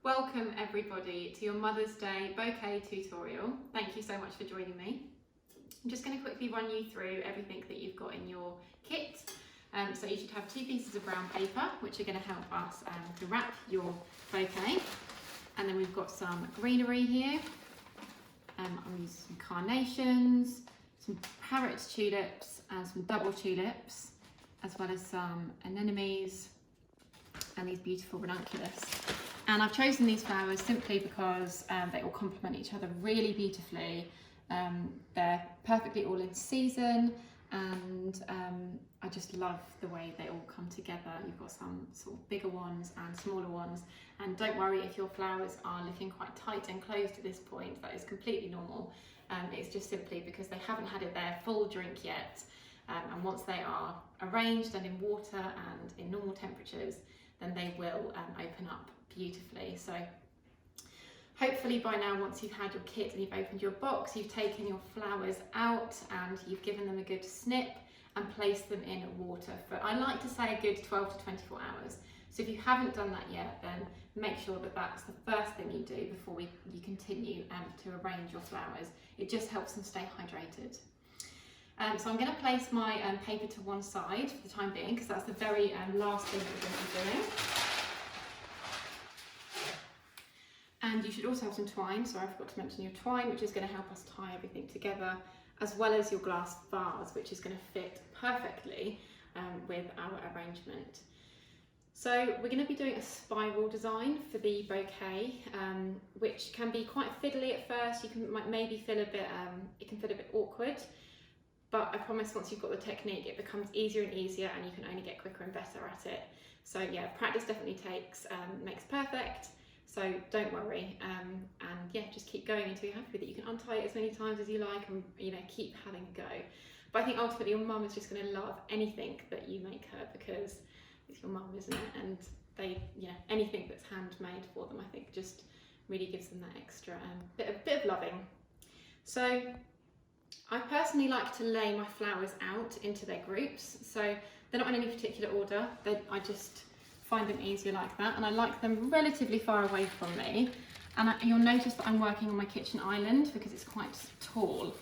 Welcome everybody to your Mother's Day bouquet tutorial. Thank you so much for joining me. I'm just going to quickly run you through everything that you've got in your kit. So you should have 2 pieces of brown paper which are going to help us to wrap your bouquet. And then we've got some greenery here. I'm using some carnations, some parrot tulips and some double tulips, as well as some anemones and these beautiful ranunculus. And I've chosen these flowers simply because they all complement each other really beautifully. They're perfectly all in season, and I just love the way they all come together. You've got some sort of bigger ones and smaller ones, and don't worry if your flowers are looking quite tight and closed at this point. That is completely normal. It's just simply because they haven't had their full drink yet, and once they are arranged and in water and in normal temperatures, then they will open up beautifully. So hopefully by now, once you've had your kit and you've opened your box, you've taken your flowers out and you've given them a good snip and placed them in water for, I like to say, a good 12 to 24 hours. So if you haven't done that yet, then make sure that that's the first thing you do before you continue to arrange your flowers. It just helps them stay hydrated. So I'm going to place my paper to one side for the time being, because that's the very last thing that we're going to be doing. And you should also have some twine, so I forgot to mention your twine, which is going to help us tie everything together, as well as your glass vase, which is going to fit perfectly with our arrangement. So we're going to be doing a spiral design for the bouquet, which can be quite fiddly at first. Might maybe feel a bit, it can feel a bit awkward. But I promise once you've got the technique, it becomes easier and easier, and you can only get quicker and better at it. So yeah, practice definitely makes perfect. So don't worry, and yeah, just keep going until you're happy with it. You can untie it as many times as you like, and keep having a go. But I think ultimately your mum is just going to love anything that you make her, because it's your mum, isn't it? And they, anything that's handmade for them, I think just really gives them that extra bit of loving. So I personally like to lay my flowers out into their groups, so they're not in any particular order. I just find them easier like that, and I like them relatively far away from me. And you'll notice that I'm working on my kitchen island because it's quite tall.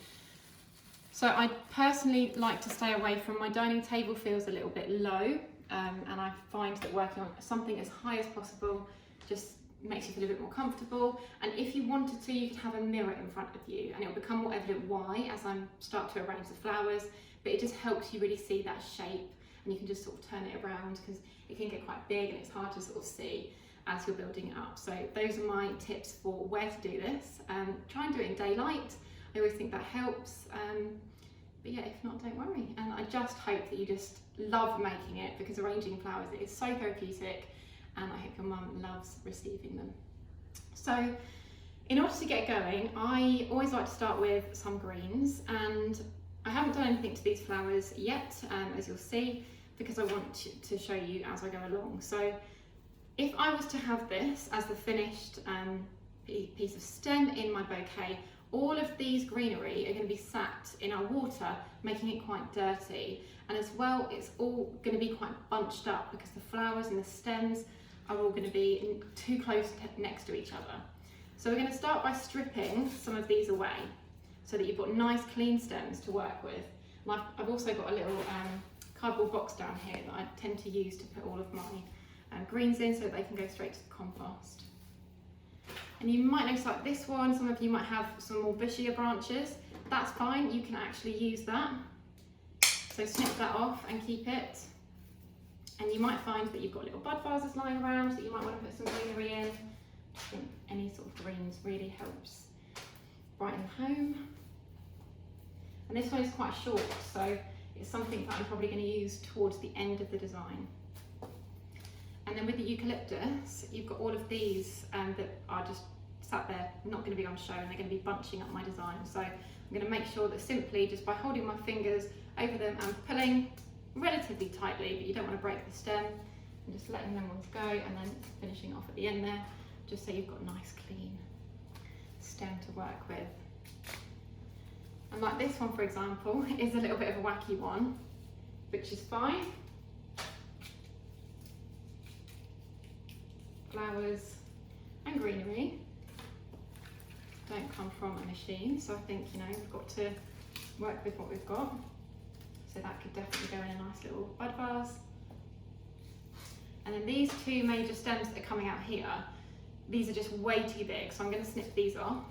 So I personally like to stay away from my dining table. Feels a little bit low, and I find that working on something as high as possible just makes you feel a bit more comfortable. And if you wanted to, you could have a mirror in front of you, and it'll become more evident why as I start to arrange the flowers, but it just helps you really see that shape, and you can just sort of turn it around because it can get quite big and it's hard to sort of see as you're building it up. So those are my tips for where to do this. Try and do it in daylight. I always think that helps. But yeah, if not, don't worry. And I just hope that you just love making it, because arranging flowers is so therapeutic, and I hope your mum loves receiving them. So in order to get going, I always like to start with some greens, and I haven't done anything to these flowers yet, as you'll see, because I want to show you as I go along. So if I was to have this as the finished piece of stem in my bouquet, all of these greenery are going to be sat in our water, making it quite dirty. And as well, it's all going to be quite bunched up because the flowers and the stems are all going to be too close next to each other. So we're going to start by stripping some of these away so that you've got nice clean stems to work with. And I've also got a little cardboard box down here that I tend to use to put all of my greens in so that they can go straight to the compost. And you might notice, like this one, some of you might have some more bushier branches. That's fine, you can actually use that. So snip that off and keep it. And you might find that you've got little bud vases lying around that you might want to put some greenery in. I think any sort of greens really helps brighten home. And this one is quite short, so it's something that I'm probably going to use towards the end of the design. And then with the eucalyptus, you've got all of these that are just sat there, not going to be on show, and they're going to be bunching up my design. So I'm going to make sure that simply just by holding my fingers over them and pulling relatively tightly, but you don't want to break the stem, and just letting them ones go, and then finishing off at the end there, just so you've got a nice clean stem to work with. And like this one, for example, is a little bit of a wacky one, which is fine. Flowers and greenery don't come from a machine, so I think, you know, we've got to work with what we've got. So that could definitely go in a nice little bud vase. And then these two major stems that are coming out here, these are just way too big, so I'm going to snip these off.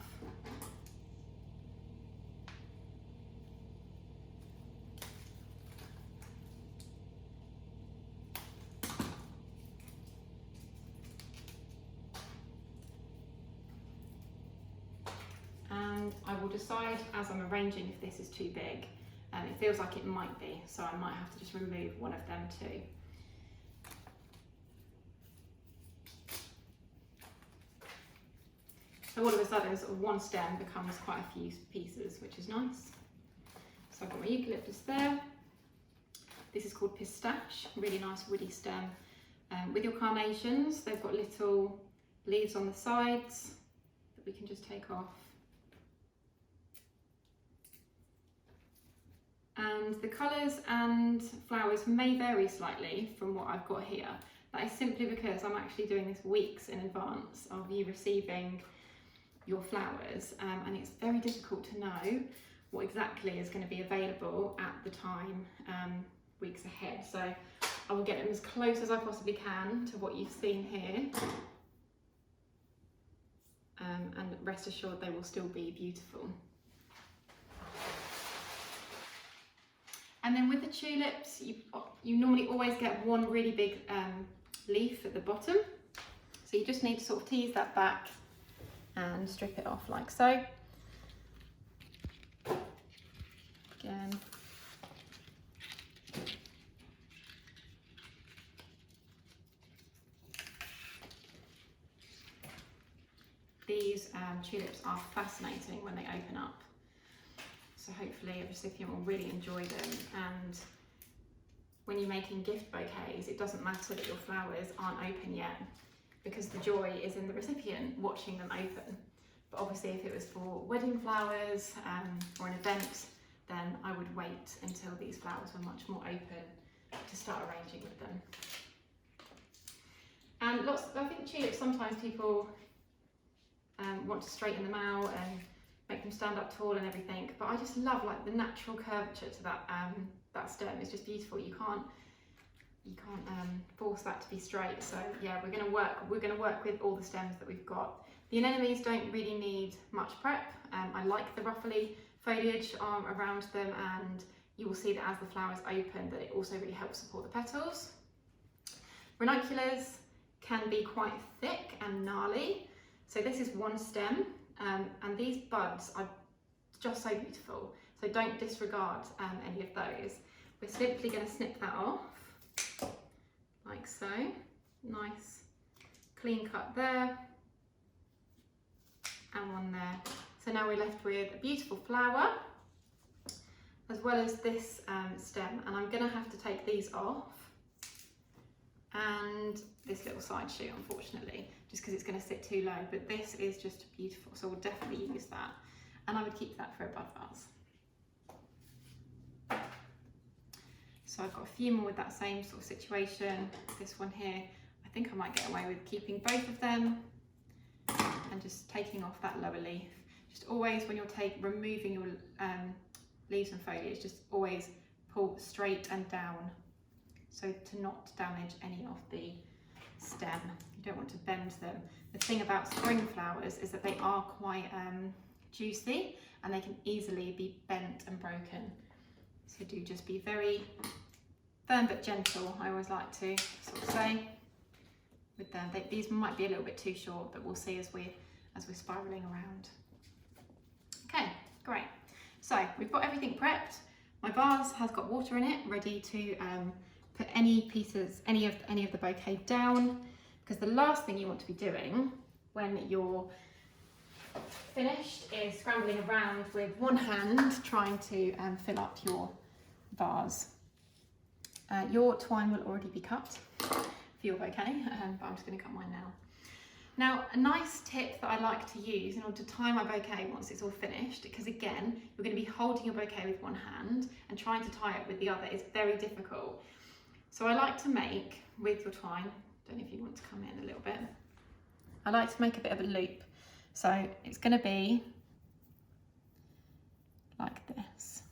And I will decide as I'm arranging if this is too big. It feels like it might be, so I might have to just remove one of them too. So all of a sudden, sort of one stem becomes quite a few pieces, which is nice. So I've got my eucalyptus there. This is called pistache, really nice woody stem. With your carnations, they've got little leaves on the sides that we can just take off. And the colours and flowers may vary slightly from what I've got here. That is simply because I'm actually doing this weeks in advance of you receiving your flowers, and it's very difficult to know what exactly is going to be available at the time weeks ahead. So I will get them as close as I possibly can to what you've seen here, and rest assured they will still be beautiful. And then with the tulips, you normally always get one really big leaf at the bottom. So you just need to sort of tease that back and strip it off like so. Again. These tulips are fascinating when they open up. So hopefully a recipient will really enjoy them. And when you're making gift bouquets, it doesn't matter that your flowers aren't open yet, because the joy is in the recipient watching them open. But obviously if it was for wedding flowers or an event, then I would wait until these flowers were much more open to start arranging with them. And I think tulips, sometimes people want to straighten them out and make them stand up tall and everything, but I just love like the natural curvature to that that stem. It's just beautiful. You can't force that to be straight. So yeah, we're going to work with all the stems that we've got. The anemones don't really need much prep. I like the ruffly foliage around them, and you will see that as the flowers open that it also really helps support the petals. Ranunculus can be quite thick and gnarly. So this is one stem, and these buds are just so beautiful. So don't disregard any of those. We're simply going to snip that off, like so. Nice clean cut there, and one there. So now we're left with a beautiful flower, as well as this stem, and I'm going to have to take these off, and this little side shoot, unfortunately, just because it's going to sit too low, but this is just beautiful, so we'll definitely use that, and I would keep that for a bud vase. So I've got a few more with that same sort of situation. This one here, I think I might get away with keeping both of them and just taking off that lower leaf. Just always, when you're removing your leaves and foliage, just always pull straight and down, so to not damage any of the stem. You don't want to bend them. The thing about spring flowers is that they are quite juicy, and they can easily be bent and broken. So do just be very firm but gentle, I always like to sort of say with them. These might be a little bit too short, but we'll see as we're spiraling around. Okay, great. So we've got everything prepped. My vase has got water in it, ready to put any pieces, any of the bouquet down, because the last thing you want to be doing when you're finished is scrambling around with one hand trying to fill up your vase. Your twine will already be cut for your bouquet, but I'm just going to cut mine now. Now, a nice tip that I like to use in order to tie my bouquet once it's all finished, because again, you're going to be holding your bouquet with one hand and trying to tie it with the other is very difficult. So I like to make, with your twine, don't know if you want to come in a little bit, I like to make a bit of a loop. So it's going to be like this.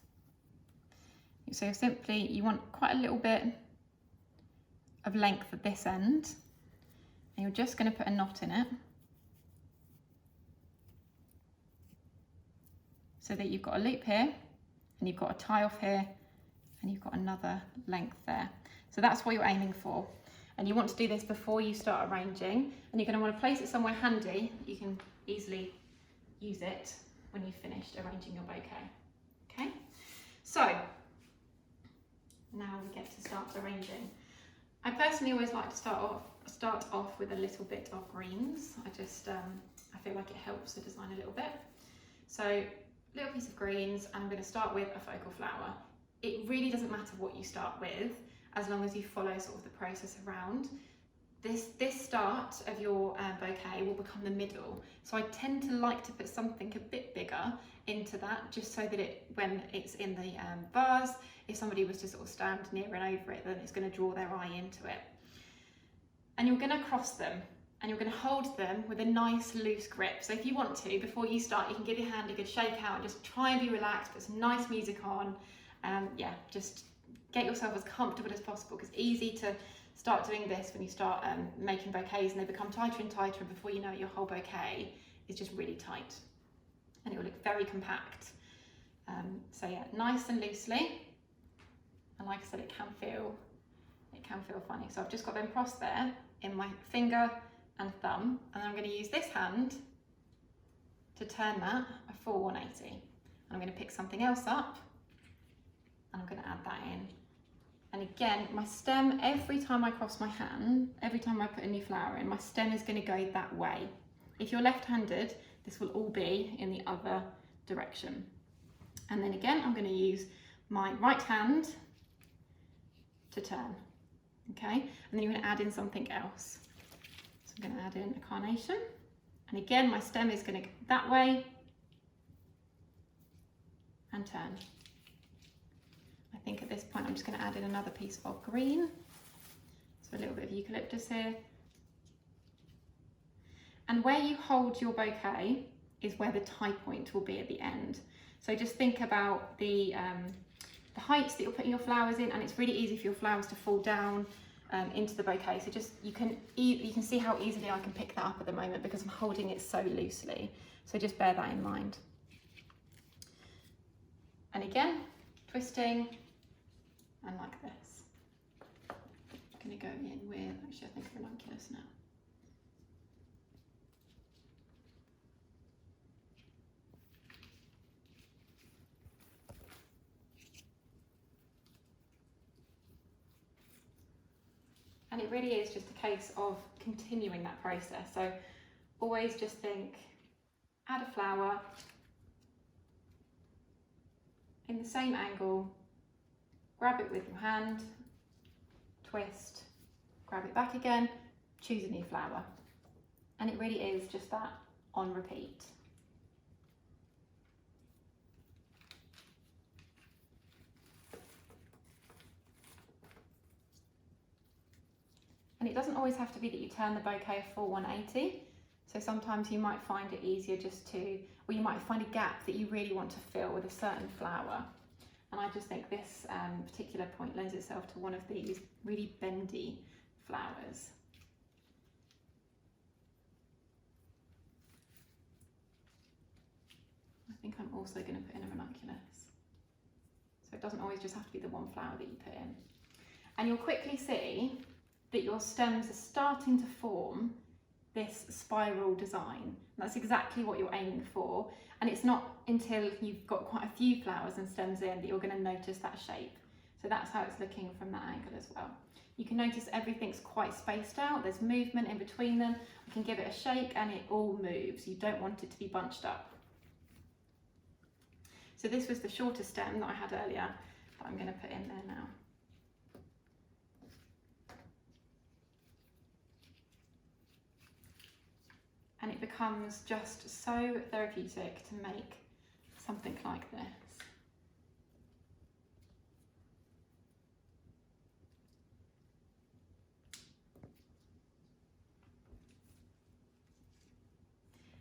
So simply, you want quite a little bit of length at this end, and you're just going to put a knot in it so that you've got a loop here, and you've got a tie off here, and you've got another length there. So that's what you're aiming for. And you want to do this before you start arranging, and you're going to want to place it somewhere handy. You can easily use it when you've finished arranging your bouquet. Okay, so now we get to start arranging. I personally always like to start off with a little bit of greens. I feel like it helps the design a little bit. So little piece of greens, and I'm going to start with a focal flower. It really doesn't matter what you start with, as long as you follow sort of the process around. This start of your bouquet will become the middle. So I tend to like to put something a bit bigger into that, just so that when it's in the vase, if somebody was to sort of stand near and over it, then it's going to draw their eye into it. And you're going to cross them, and you're going to hold them with a nice loose grip. So if you want to, before you start, you can give your hand a good shake out and just try and be relaxed, put some nice music on. Yeah, just get yourself as comfortable as possible, because it's easy to start doing this when you start making bouquets, and they become tighter and tighter, and before you know it, your whole bouquet is just really tight and it will look very compact. So yeah, nice and loosely, and like I said, it can feel funny. So I've just got them crossed there in my finger and thumb, and I'm going to use this hand to turn that a full 180, and I'm going to pick something else up and I'm going to add that in. And again, my stem, every time I cross my hand, every time I put a new flower in, my stem is going to go that way. If you're left-handed, this will all be in the other direction. And then again, I'm going to use my right hand to turn, okay? And then you're going to add in something else. So I'm going to add in a carnation. And again, my stem is going to go that way and turn. I think at this point I'm just going to add in another piece of green, so a little bit of eucalyptus here. And where you hold your bouquet is where the tie point will be at the end. So just think about the heights that you're putting your flowers in, and it's really easy for your flowers to fall down into the bouquet. So just you can see how easily I can pick that up at the moment because I'm holding it so loosely. So just bear that in mind. And again, twisting. And like this. I'm going to go in with, actually I think a ranunculus now. And it really is just a case of continuing that process. So always just think, add a flower in the same angle, grab it with your hand, twist, grab it back again, choose a new flower. And it really is just that on repeat. And it doesn't always have to be that you turn the bouquet a full 180. So sometimes you might find it easier just to, or you might find a gap that you really want to fill with a certain flower. And I just think this particular point lends itself to one of these really bendy flowers. I think I'm also going to put in a ranunculus. So it doesn't always just have to be the one flower that you put in. And you'll quickly see that your stems are starting to form this spiral design. That's exactly what you're aiming for. And it's not until you've got quite a few flowers and stems in that you're going to notice that shape. So that's how it's looking from that angle as well. You can notice everything's quite spaced out. There's movement in between them. You can give it a shake and it all moves. You don't want it to be bunched up. So this was the shorter stem that I had earlier that I'm going to put in there now. And it becomes just so therapeutic to make something like this.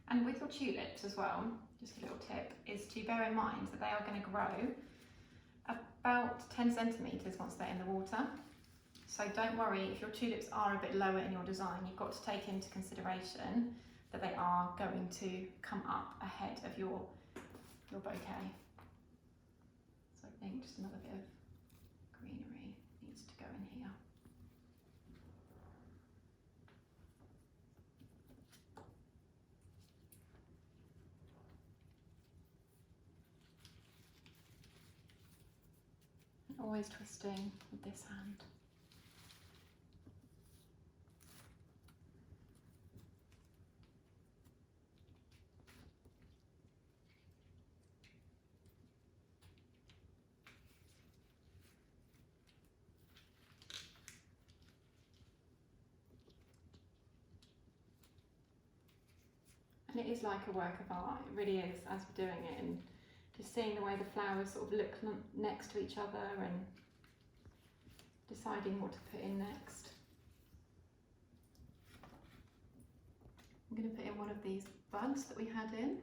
And with your tulips as well, just a little tip, is to bear in mind that they are going to grow about 10 centimetres once they're in the water. So don't worry if your tulips are a bit lower in your design, you've got to take into consideration that they are going to come up ahead of your bouquet. So I think just another bit of greenery needs to go in here. And always twisting with this hand. And it is like a work of art, it really is, as we're doing it, and just seeing the way the flowers sort of look next to each other and deciding what to put in next. I'm going to put in one of these buds that we had in.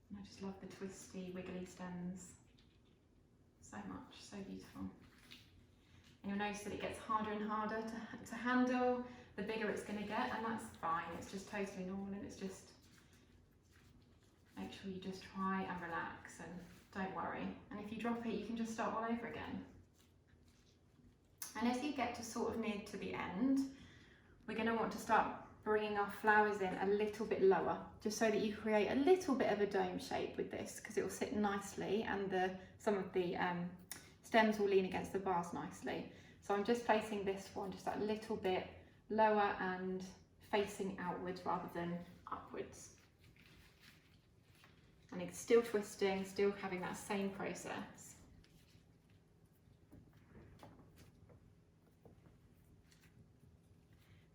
And I just love the twisty, wiggly stems so much, so beautiful. And you'll notice that it gets harder and harder to handle the bigger it's going to get, and that's fine, it's just totally normal, and it's just, make sure you just try and relax and don't worry. And if you drop it, you can just start all over again. And as you get to sort of near to the end, we're going to want to start bringing our flowers in a little bit lower, just so that you create a little bit of a dome shape with this, because it will sit nicely and some of the stems will lean against the vase nicely. So I'm just placing this one just that little bit lower and facing outwards rather than upwards. And it's still twisting, still having that same process.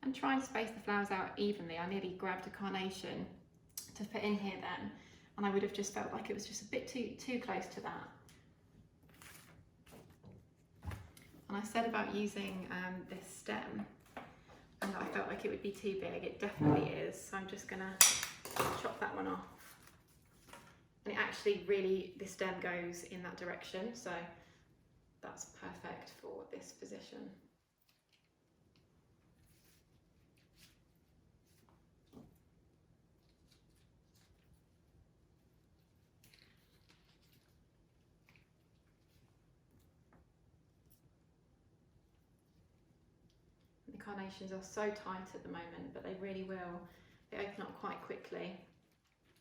And try and space the flowers out evenly. I nearly grabbed a carnation to put in here then, and I would have just felt like it was just a bit too close to that. And I said about using this stem, and I felt like it would be too big. It definitely is. So I'm just gonna chop that one off. And it actually really, the stem goes in that direction, so that's perfect for this position. The carnations are so tight at the moment, but they really will. They open up quite quickly.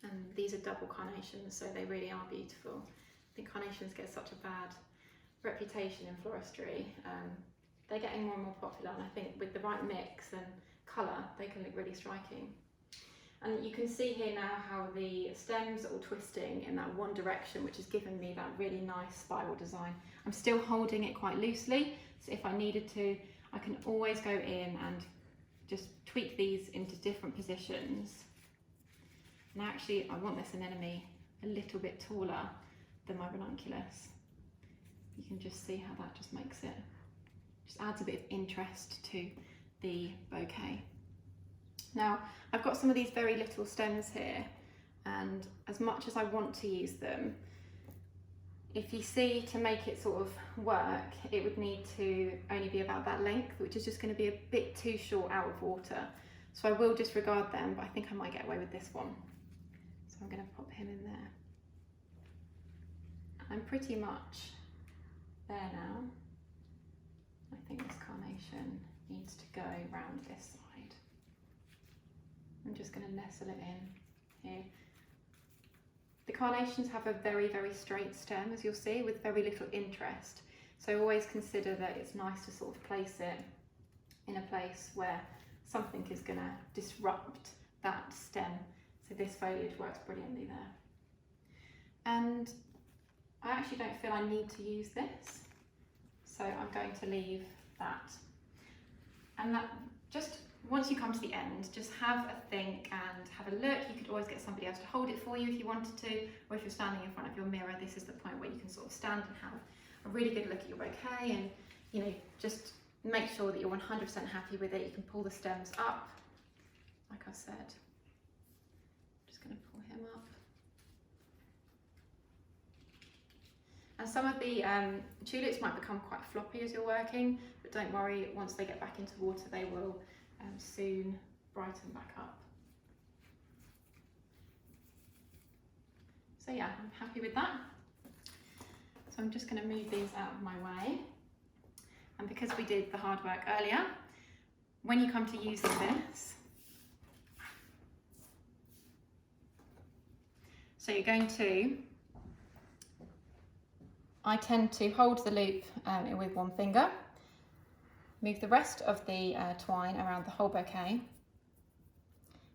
And these are double carnations, so they really are beautiful. I think carnations get such a bad reputation in floristry. They're getting more and more popular, and I think with the right mix and colour, they can look really striking. And you can see here now how the stems are all twisting in that one direction, which has given me that really nice spiral design. I'm still holding it quite loosely, so if I needed to, I can always go in and just tweak these into different positions. And actually, I want this anemone a little bit taller than my ranunculus. You can just see how that just makes it, just adds a bit of interest to the bouquet. Now, I've got some of these very little stems here, and as much as I want to use them, if you see, to make it sort of work, it would need to only be about that length, which is just going to be a bit too short out of water. So I will disregard them, but I think I might get away with this one. So I'm going to pop him in there. I'm pretty much there now. I think this carnation needs to go round this side. I'm just going to nestle it in here. The carnations have a very, very straight stem, as you'll see, with very little interest. So always consider that it's nice to sort of place it in a place where something is going to disrupt that stem. So this foliage works brilliantly there. And I actually don't feel I need to use this, so I'm going to leave that. And that, just once you come to the end, just have a think and have a look. You could always get somebody else to hold it for you if you wanted to, or if you're standing in front of your mirror, this is the point where you can sort of stand and have a really good look at your bouquet, and you know, just make sure that you're 100% happy with it. You can pull the stems up, like I said. them up. And some of the tulips might become quite floppy as you're working, but don't worry, once they get back into water they will soon brighten back up. So yeah, I'm happy with that. So I'm just going to move these out of my way. And because we did the hard work earlier, when you come to using this, so you're going to, I tend to hold the loop with one finger, move the rest of the twine around the whole bouquet,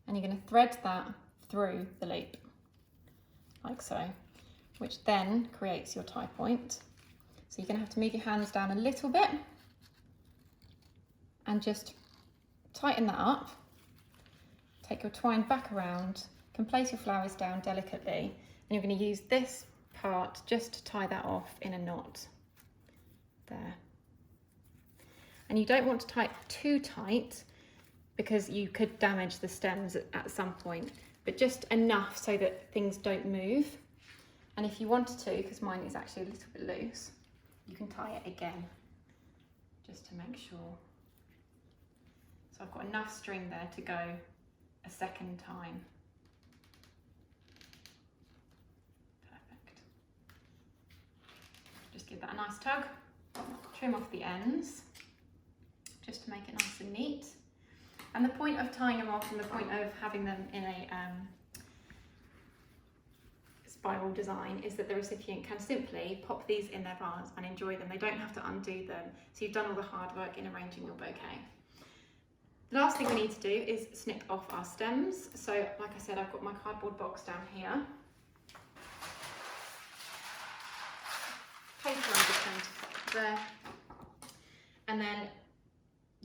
and you're going to thread that through the loop, like so, which then creates your tie point. So you're going to have to move your hands down a little bit and just tighten that up. Take your twine back around, you can place your flowers down delicately, and you're going to use this part just to tie that off in a knot there. And you don't want to tie it too tight because you could damage the stems at some point, but just enough so that things don't move. And if you wanted to, because mine is actually a little bit loose, you can tie it again just to make sure. So I've got enough string there to go a second time. Perfect. Just give that a nice tug, trim off the ends, just to make it nice and neat. And the point of tying them off and the point of having them in a spiral design is that the recipient can simply pop these in their vase and enjoy them. They don't have to undo them. So you've done all the hard work in arranging your bouquet. The last thing we need to do is snip off our stems. So like I said, I've got my cardboard box down here. Paper I'm just going to put there. And then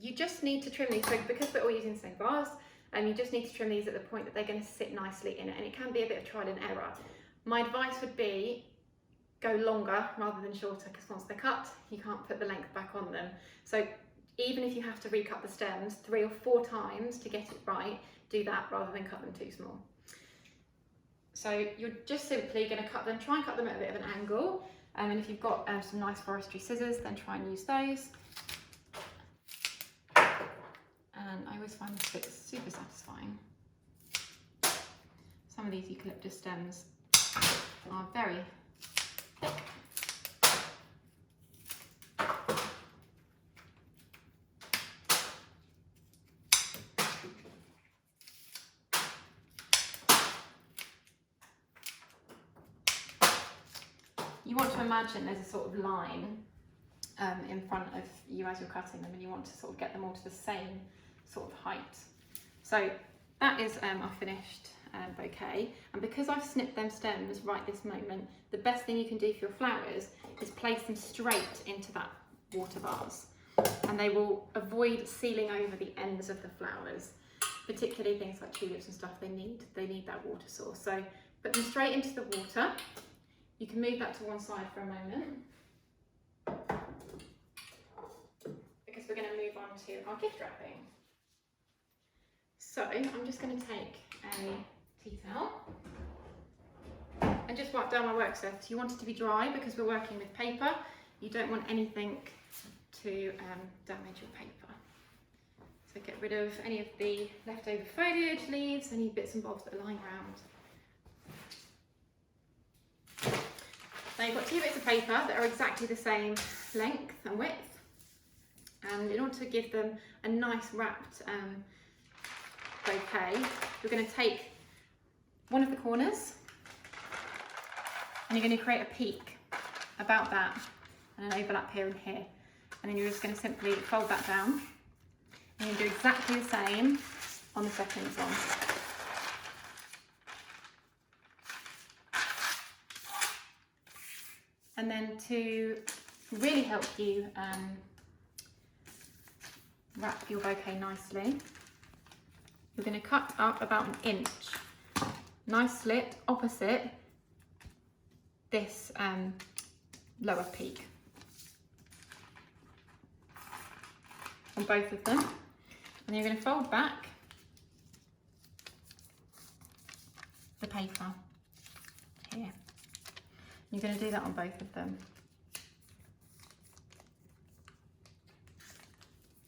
you just need to trim these, so because we're all using the same vase, you just need to trim these at the point that they're going to sit nicely in it, and it can be a bit of trial and error. My advice would be go longer rather than shorter, because once they're cut, you can't put the length back on them. So even if you have to recut the stems 3 or 4 times to get it right, do that rather than cut them too small. So you're just simply going to cut them, try and cut them at a bit of an angle, and if you've got some nice forestry scissors, then try and use those. And I always find this bit super satisfying. Some of these eucalyptus stems are very thick. You want to imagine there's a sort of line in front of you as you're cutting them, and you want to sort of get them all to the same sort of height. So that is our finished bouquet, and because I've snipped them stems right this moment, the best thing you can do for your flowers is place them straight into that water vase, and they will avoid sealing over the ends of the flowers, particularly things like tulips and stuff. They need that water source. So put them straight into the water. You can move that to one side for a moment, because we're going to move on to our gift wrapping. So I'm just going to take a tea towel and just wipe down my work surface. You want it to be dry because we're working with paper. You don't want anything to damage your paper. So get rid of any of the leftover foliage, leaves, any bits and bobs that are lying around. Now you've got 2 bits of paper that are exactly the same length and width, and in order to give them a nice wrapped bouquet, you're going to take one of the corners and you're going to create a peak about that and an overlap here and here, and then you're just going to simply fold that down, and you do exactly the same on the second one. And then to really help you wrap your bouquet nicely, you're going to cut up about 1 inch, nice slit opposite this lower peak on both of them, and you're going to fold back the paper here. You're going to do that on both of them.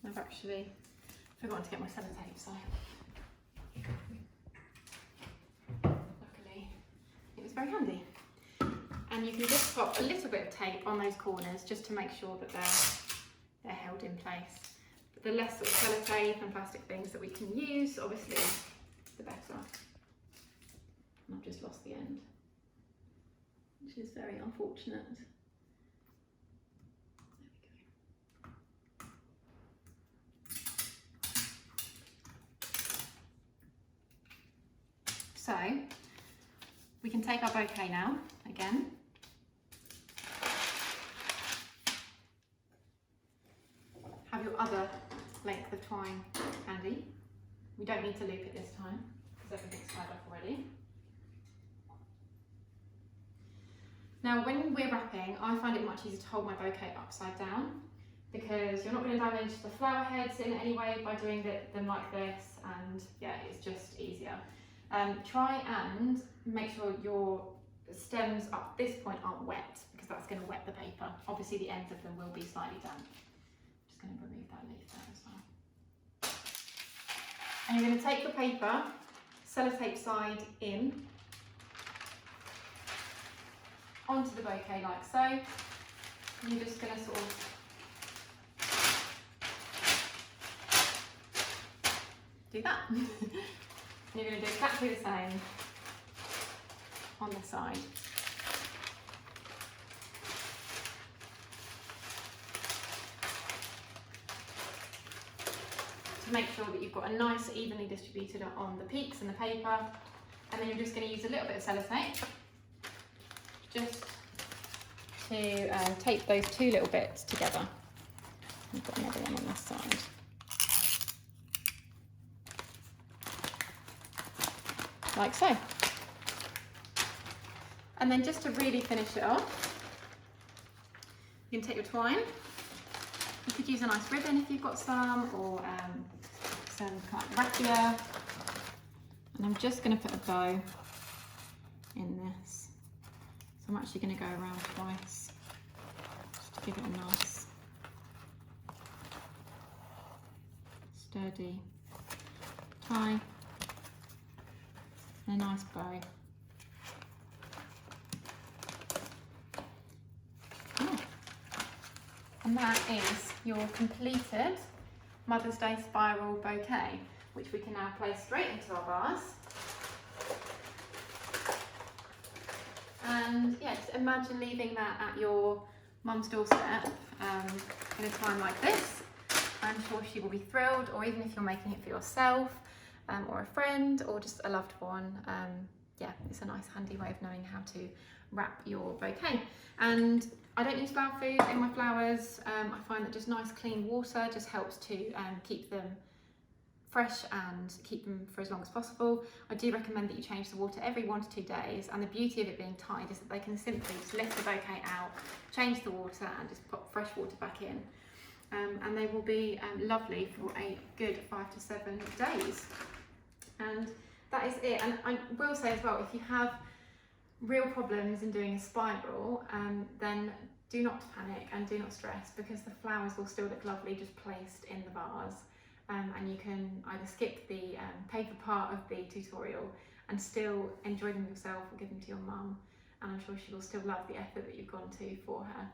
I've actually forgotten to get my sellotape, so luckily it was very handy. And you can just pop a little bit of tape on those corners just to make sure that they're held in place. But the less sort of sellotape and plastic things that we can use, obviously, the better. And I've just lost the end, which is very unfortunate. So we can take our bouquet now, again. Have your other length of twine handy. We don't need to loop it this time because everything's tied off already. Now when we're wrapping, I find it much easier to hold my bouquet upside down because you're not going to damage the flower heads in any way by doing them like this, and yeah, it's just easier. Try and make sure your stems up this point aren't wet because that's going to wet the paper. Obviously the ends of them will be slightly damp. I'm just going to remove that leaf there as well. And you're going to take the paper, sellotape side in, onto the bouquet like so. And you're just going to sort of do that. And you're going to do exactly the same on the side. To make sure that you've got a nice evenly distributed on the peaks and the paper. And then you're just going to use a little bit of sellotape just to tape those two little bits together. We've got another one on this side. Like so. And then just to really finish it off, you can take your twine. You could use a nice ribbon if you've got some, or some kind of raffia. And I'm just going to put a bow in this. So I'm actually going to go around twice, just to give it a nice, sturdy tie. A nice bow. Oh. And that is your completed Mother's Day spiral bouquet, which we can now place straight into our vase. And yeah, just imagine leaving that at your mum's doorstep in a time like this. I'm sure she will be thrilled, or even if you're making it for yourself, or a friend, or just a loved one. Yeah, it's a nice handy way of knowing how to wrap your bouquet. And I don't use flower food in my flowers. I find that just nice clean water just helps to keep them fresh and keep them for as long as possible. I do recommend that you change the water every 1 to 2 days, and the beauty of it being tied is that they can simply just lift the bouquet out, change the water, and just pop fresh water back in. And they will be lovely for a good 5 to 7 days. And that is it. And I will say as well, if you have real problems in doing a spiral, then do not panic and do not stress, because the flowers will still look lovely just placed in the vase. And you can either skip the paper part of the tutorial and still enjoy them yourself, or give them to your mum, and I'm sure she will still love the effort that you've gone to for her.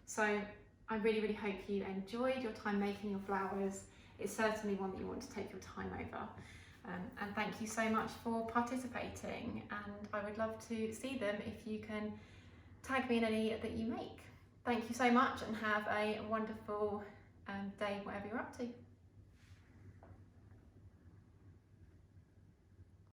So I really, really hope you enjoyed your time making your flowers. It's certainly one that you want to take your time over. And thank you so much for participating, and I would love to see them if you can tag me in any that you make. Thank you so much, and have a wonderful day whatever you're up to.